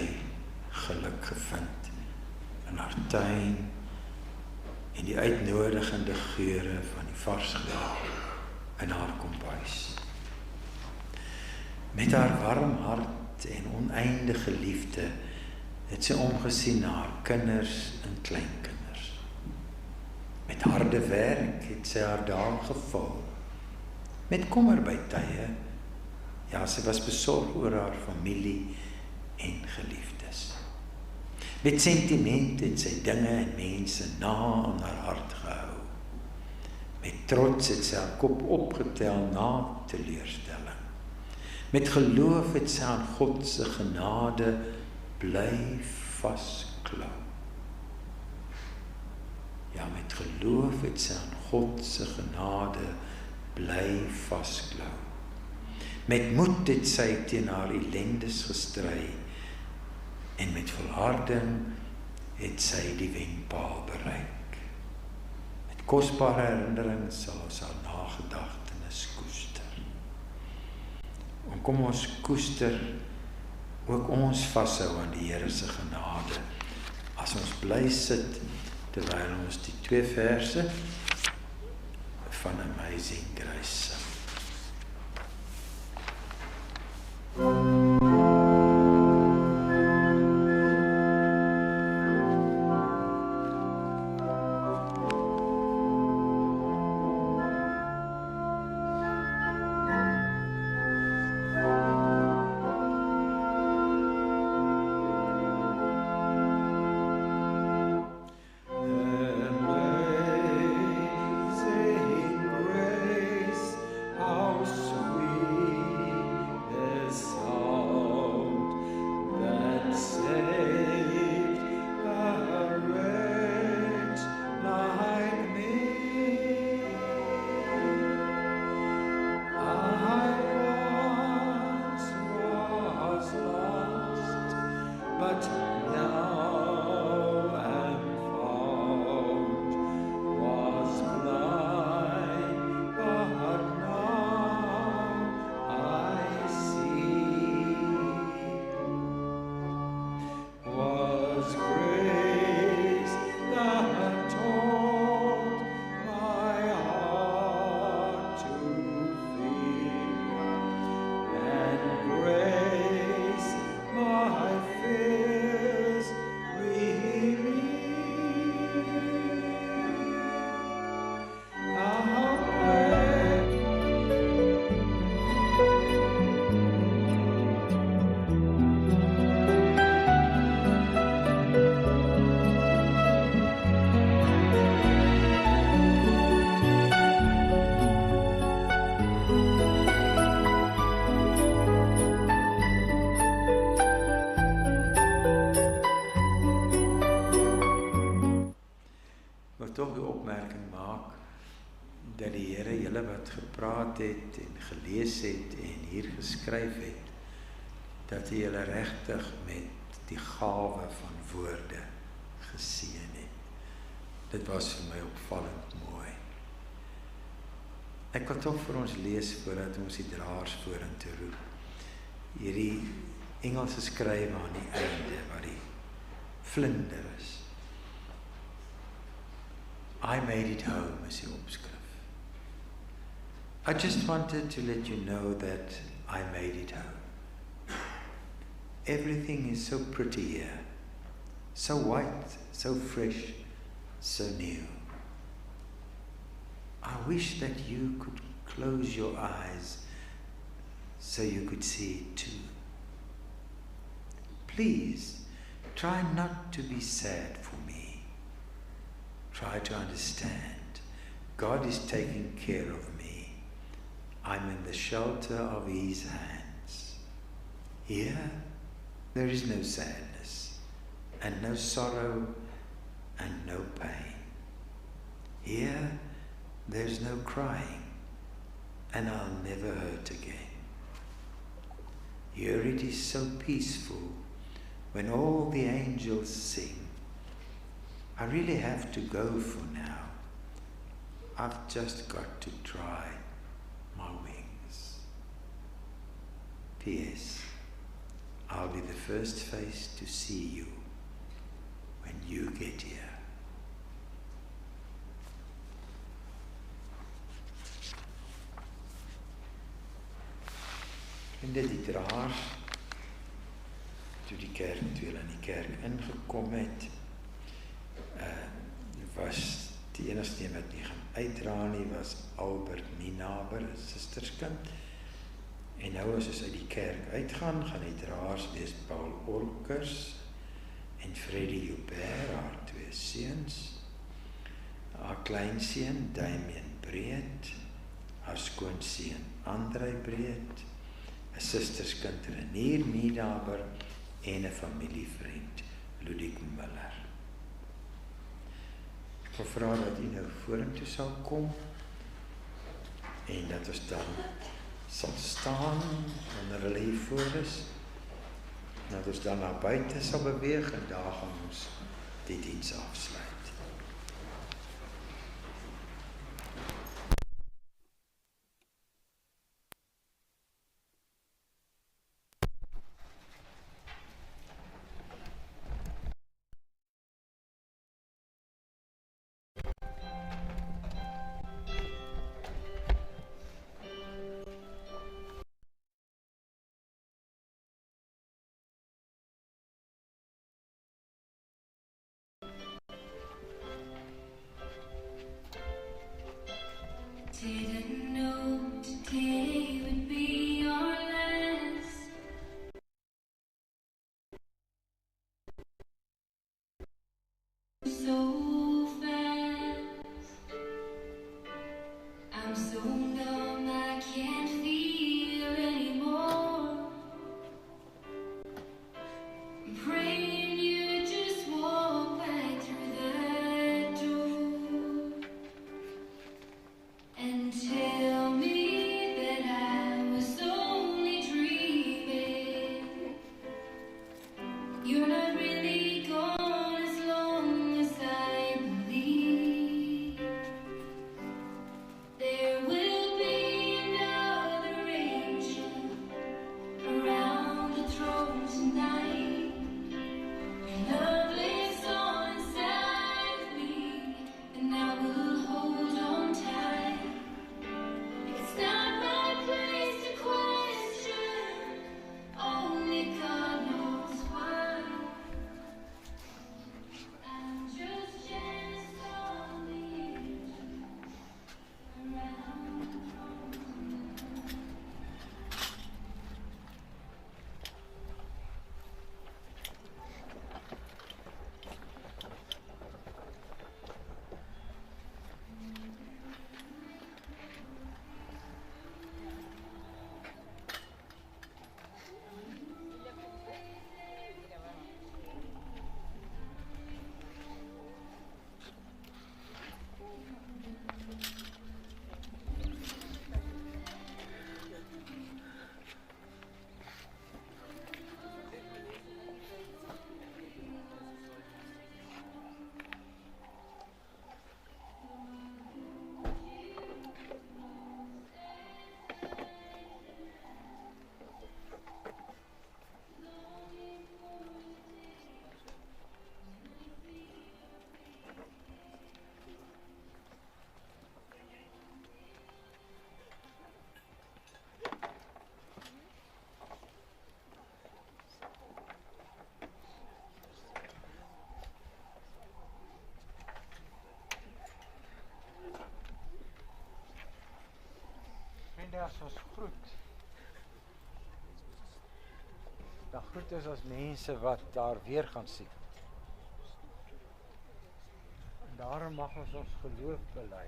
geluk gevind in haar tuin en die uitnodigende geure van die vars gras in haar kombuis. Met haar warm hart en oneindige liefde het sy omgesien na haar kinders en kleinkinders. Met harde werk het sy haar dae gevul. Met kommer by tye, ja, sy was besorg oor haar familie en geliefdes. Met sentiment het sy dinge en mense na aan haar hart gehou. Met trots het sy haar kop opgetel na teleurstelling. Met geloof het sy aan God se genade bly vasklou. Ja, met geloof het sy aan God se genade bly vasklou. Met moed het sy teen haar ellendes gestry en met volharding het sy die wenpaal bereik. Met kosbare herinnerings sal ons haar nagedagtenis koester. En kom ons koester ook ons vashou aan die Here se genade as ons bly sit terwyl ons die 2 verse van Amazing Grace sing. Toch die opmerking maak dat die Here julle wat gepraat het en gelees het en hier geskryf het, dat hy julle regtig met die gawe van woorde geseën het. Dit was vir my opvallend mooi. Ek wil toch vir ons lees voordat ons die draers vorentoe roep. Hierdie Engelse skrywe aan die einde wat die vlinder is. I made it home is die opskrif. I just wanted to let you know that I made it home. Everything is so pretty here, so white, so fresh, so new. I wish that you could close your eyes so you could see it too. Please, try not to be sad for me. Try to understand. God is taking care of me. I'm in the shelter of His hands. Here, there is no sadness, and no sorrow, and no pain. Here, there's no crying, and I'll never hurt again. Here it is so peaceful when all the angels sing. I really have to go for now. I've just got to dry my wings. P.S. I'll be the first face to see you when you get here. En dit die draers, toe die kerk, toe hulle in die kerk ingekom het, was die enigste een wat nie gaan uitdra nie, was Albert Minaber, 'n susterskind. En nou as ons uit die kerk uitgaan, gaan die draers wees Paul Olkers en Freddie Joubert, haar 2 seuns, haar kleinseun Damien Breed, haar skoonseun Andrei Breed, 'n susterskind Renier Minaber en 'n familievriend Ludwig Miller. Ek wil vra dat u nou vorentoe sal kom en dat ons dan sal staan wanneer hulle hier voor is, en dat ons dan na buite sal beweeg en daar gaan ons die diens afsluit. Didn't know today would be our last. So fast. I'm so numb I can't feel anymore. I'm praying you just walk back through that door and tell me that I was only dreaming. You're not really gone as long as I believe. There will be another angel around the throne tonight. Love lives on inside of me, and I will hold on tight. It's not my place to question, only God knows why. I'm just jealous of the angels around the throne tonight. Vriende, as ons groet, dan groet ons as mense wat daar weer gaan sien. En daarom mag ons ons geloof bely,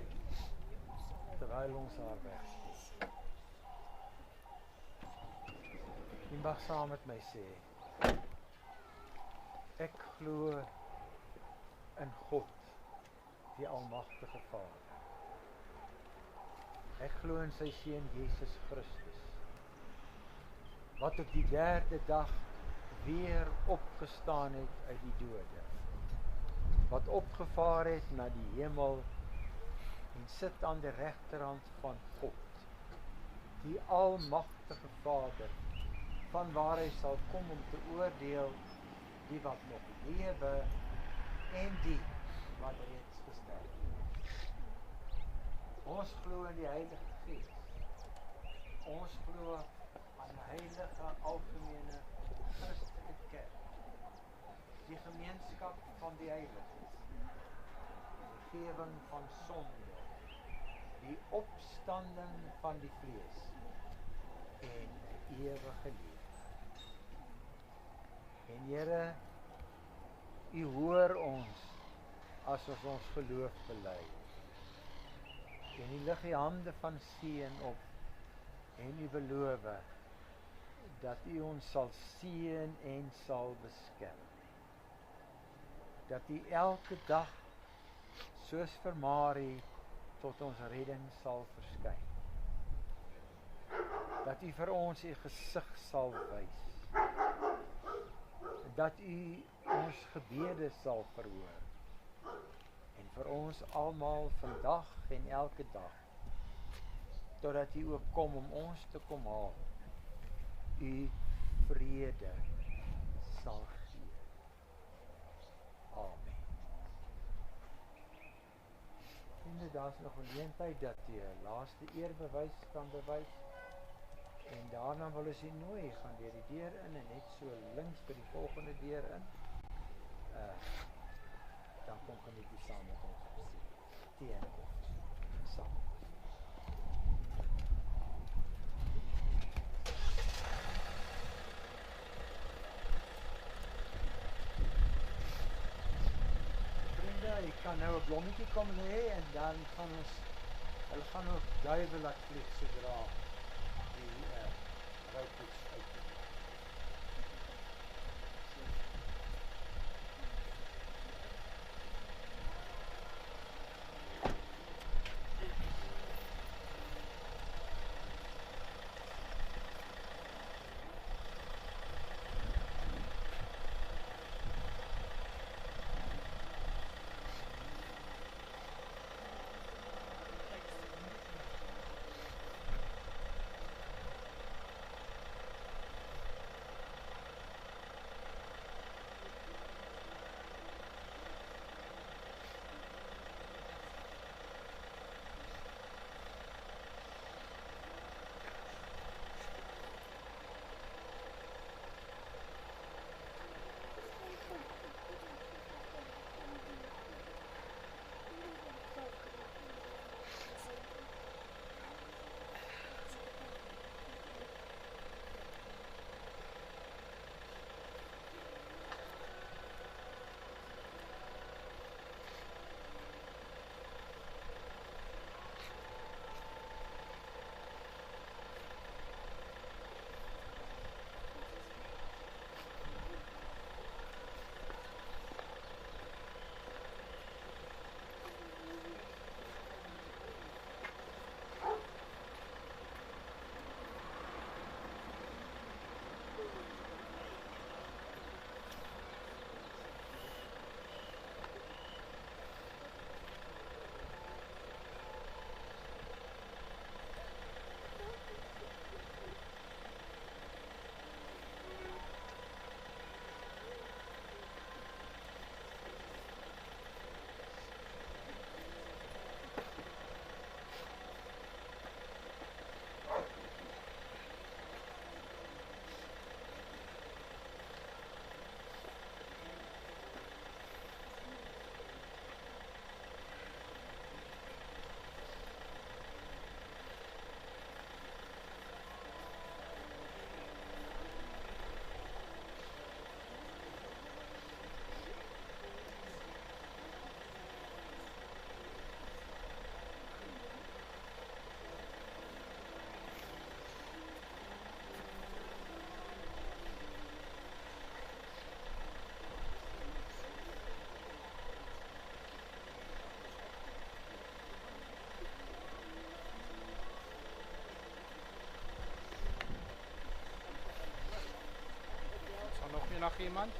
terwyl ons daar wegsteek. Jy mag saam met my sê, ek glo in God, die almagtige Vader. Ek glo in sy Seun Jesus Christus, wat op die 3de dag weer opgestaan het uit die dode, wat opgevaar het na die hemel en sit aan die regterhand van God, die almagtige Vader, vanwaar hy sal kom om te oordeel die wat nog lewe en die wat reeds gesterf het. Ons glo in die Heilige Gees. Ons glo aan die heilige algemene Christelike kerk. Die gemeenskap van die heiliges. Die vergifnis van sonde. Die opstanding van die vlees en ewige lewe. En Here, U hoor ons as ons geloof bely. En U lig die hande van seën op en U beloof dat U ons sal seën en sal beskerm. Dat U elke dag soos vir Marie tot ons redding sal verskyn. Dat U vir ons U gesig sal wys. Dat U ons gebede sal verhoor. En vir ons almal vandag en elke dag. Totdat U ook kom om ons te kom haal. U vrede sal gee. Amen. En daar is nog 'n geleentheid dat jy 'n laaste eerbewys kan bewys. En daarna wil ons u nooi, gaan deur die deur in en net so links by die volgende deur in. Dan kom geniet u saam met ons teen ons saam. Vriende, jy kan nou 'n blommetjie kom lê en dan gaan hulle gaan ook duiwe laat vlieg sodra die rookpoets uit. Nog iemand?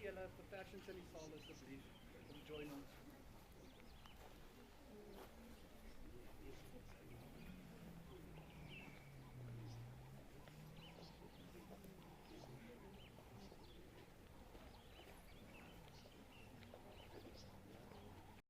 julle vir persens in die saal asseblief om join ons.